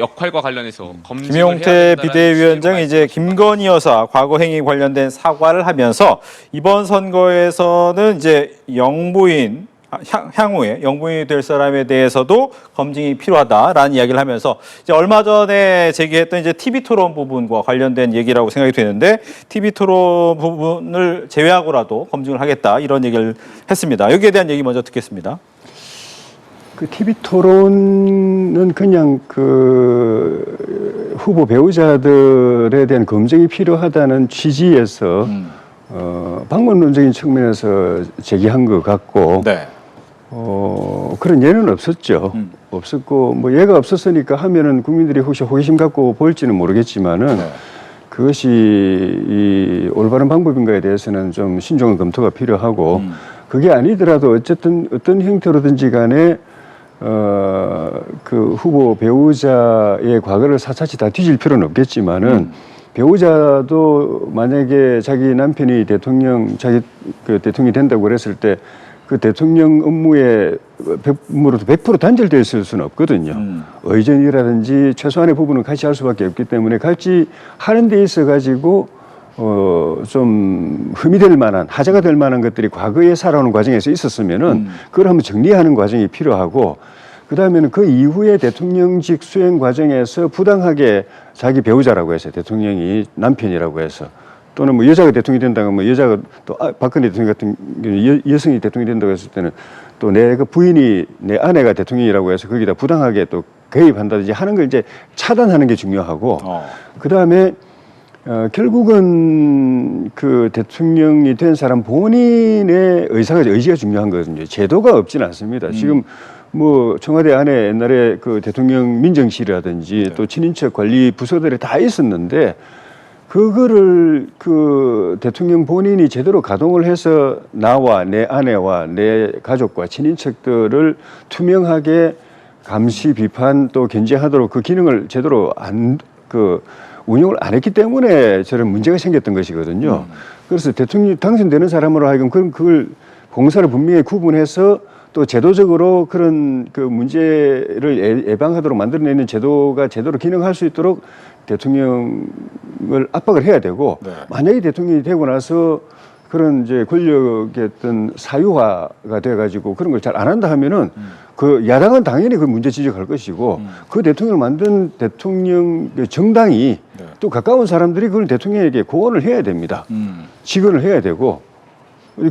역할과 관련해서 검증을 김용태 해야 된다는 비대위원장이 이제 김건희 여사 과거 행위 관련된 사과를 하면서 이번 선거에서는 이제 영부인 향후에 영부인이 될 사람에 대해서도 검증이 필요하다라는 이야기를 하면서 이제 얼마 전에 제기했던 이제 TV 토론 부분과 관련된 얘기라고 생각이 되는데 TV 토론 부분을 제외하고라도 검증을 하겠다 이런 얘기를 했습니다. 여기에 대한 얘기 먼저 듣겠습니다. 그 TV 토론은 그냥 그 후보 배우자들에 대한 검증이 필요하다는 취지에서 방법론적인 측면에서 제기한 것 같고 네. 그런 예는 없었죠. 없었고 뭐 예가 없었으니까 하면은 국민들이 혹시 호기심 갖고 볼지는 모르겠지만은 네. 그것이 이 올바른 방법인가에 대해서는 좀 신중한 검토가 필요하고 그게 아니더라도 어쨌든 어떤 형태로든지 간에 그 후보 배우자의 과거를 사차치 다 뒤질 필요는 없겠지만은 배우자도 만약에 자기 남편이 자기 그 대통령이 된다고 그랬을 때 그 대통령 업무에 100% 단절되어 있을 수는 없거든요. 의전이라든지 최소한의 부분은 같이 할 수밖에 없기 때문에 같이 하는 데 있어 가지고 좀 흠이 될 만한 하자가 될 만한 것들이 과거에 살아오는 과정에서 있었으면은 그걸 한번 정리하는 과정이 필요하고 그다음에는 그 이후에 대통령직 수행 과정에서 부당하게 자기 배우자라고 해서 대통령이 남편이라고 해서 또는 뭐 여자가 대통령이 된다고 뭐 여자가 또 박근혜 대통령 같은 경우 여성이 대통령이 된다고 했을 때는 또 내 그 부인이 내 아내가 대통령이라고 해서 거기다 부당하게 또 개입한다든지 하는 걸 이제 차단하는 게 중요하고 그다음에 결국은 그 대통령이 된 사람 본인의 의지가 중요한 거거든요. 제도가 없지는 않습니다. 지금 뭐 청와대 안에 옛날에 그 대통령 민정실이라든지 또 친인척 관리 부서들이 다 있었는데 그거를 그 대통령 본인이 제대로 가동을 해서 나와 내 아내와 내 가족과 친인척들을 투명하게 감시, 비판 또 견제하도록 그 기능을 제대로 운영을 안 했기 때문에 저런 문제가 생겼던 것이거든요. 그래서 대통령이 당선되는 사람으로 하여금 그걸 공사를 분명히 구분해서 또 제도적으로 그런 그 문제를 예방하도록 만들어내는 제도가 제대로 기능할 수 있도록 대통령을 압박을 해야 되고 만약에 대통령이 되고 나서 그런 이제 권력의 어떤 사유화가 돼가지고 그런 걸 잘 안 한다 하면은 그 야당은 당연히 그 문제 지적할 것이고 그 대통령을 만든 대통령 정당이 또 가까운 사람들이 그걸 대통령에게 고언을 해야 됩니다. 직언을 해야 되고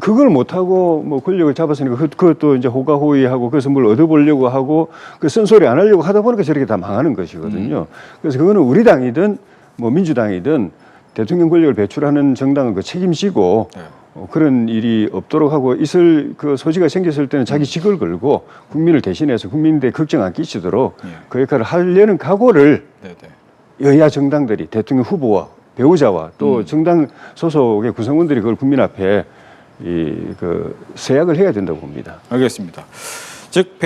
그걸 못하고 뭐 권력을 잡았으니까 그것도 이제 호가호위하고 그래서 뭘 얻어보려고 하고 그 쓴소리 안 하려고 하다 보니까 저렇게 다 망하는 것이거든요. 그래서 그거는 우리 당이든 뭐 민주당이든 대통령 권력을 배출하는 정당은 그 책임지고 그런 일이 없도록 하고 있을 그 소지가 생겼을 때는 자기 직을 걸고 국민을 대신해서 국민들의 걱정 안 끼치도록 그 역할을 하려는 각오를 여야 정당들이 대통령 후보와 배우자와 또 정당 소속의 구성원들이 그걸 국민 앞에 세약을 해야 된다고 봅니다. 알겠습니다. 즉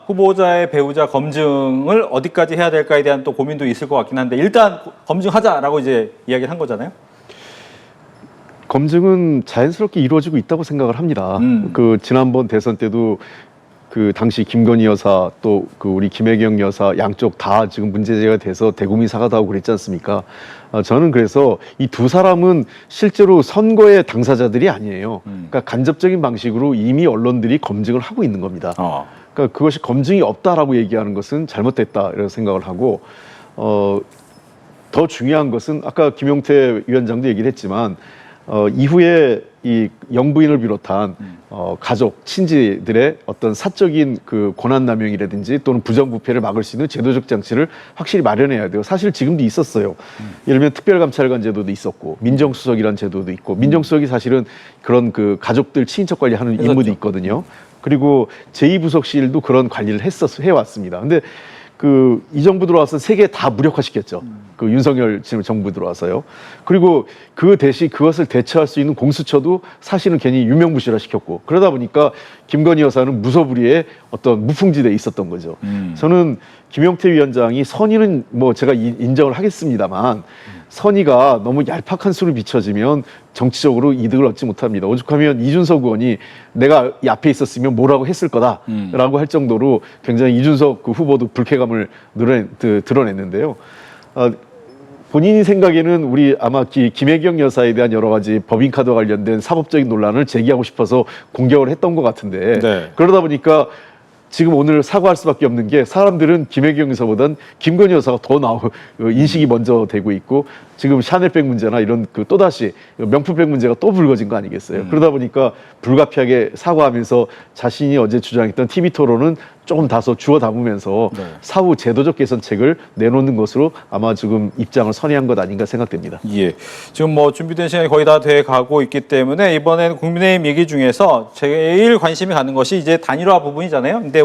후보자의 배우자 검증을 어디까지 해야 될까에 대한 또 고민도 있을 것 같긴 한데 일단 검증하자라고 이제 이야기를 한 거잖아요. 검증은 자연스럽게 이루어지고 있다고 생각을 합니다. 그 지난번 대선 때도 그 당시 김건희 여사 또 그 우리 김혜경 여사 양쪽 다 지금 문제제기가 돼서 대국민 사과도 하고 그랬지 않습니까? 저는 그래서 이 두 사람은 실제로 선거의 당사자들이 아니에요. 그러니까 간접적인 방식으로 이미 언론들이 검증을 하고 있는 겁니다. 그러니까 그것이 검증이 없다라고 얘기하는 것은 잘못됐다 이런 생각을 하고 더 중요한 것은 아까 김용태 위원장도 얘기를 했지만 이후에 이 영부인을 비롯한 가족, 친지들의 어떤 사적인 그 권한남용이라든지 또는 부정부패를 막을 수 있는 제도적 장치를 확실히 마련해야 돼요. 사실 지금도 있었어요. 예를 들면 특별감찰관 제도도 있었고 민정수석이라는 제도도 있고 민정수석이 사실은 그런 그 가족들 친인척 관리하는 임무도 있거든요. 그리고 제2부속실도 그런 관리를 해왔습니다. 근데 이 정부 들어와서 세 개 다 무력화시켰죠. 그 윤석열 지금 정부 들어와서요. 그리고 그 대신 그것을 대처할 수 있는 공수처도 사실은 괜히 유명무실화 시켰고 그러다 보니까 김건희 여사는 무소불위의 어떤 무풍지대에 있었던 거죠. 저는 김용태 위원장이 선의는 뭐 제가 인정을 하겠습니다만 선의가 너무 얄팍한 수로 비춰지면 정치적으로 이득을 얻지 못합니다. 오죽하면 이준석 의원이 내가 이 앞에 있었으면 뭐라고 했을 거다라고 할 정도로 굉장히 이준석 그 후보도 불쾌감을 드러냈는데요. 본인이 생각에는 우리 아마 김혜경 여사에 대한 여러 가지 법인카드 관련된 사법적인 논란을 제기하고 싶어서 공격을 했던 것 같은데 네. 그러다 보니까 지금 오늘 사과할 수밖에 없는 게 사람들은 김혜경 여사보단 김건희 여사가 더 인식이 먼저 되고 있고 지금 샤넬백 문제나 이런 그 또다시 명품백 문제가 또 불거진 거 아니겠어요? 그러다 보니까 불가피하게 사과하면서 자신이 어제 주장했던 TV 토론은 조금 다소 주워 담으면서 네. 사후 제도적 개선책을 내놓는 것으로 아마 지금 입장을 선회한 것 아닌가 생각됩니다. 예. 지금 뭐 준비된 시간이 거의 다 돼 가고 있기 때문에 이번에는 국민의힘 얘기 중에서 제일 관심이 가는 것이 이제 단일화 부분이잖아요. 근데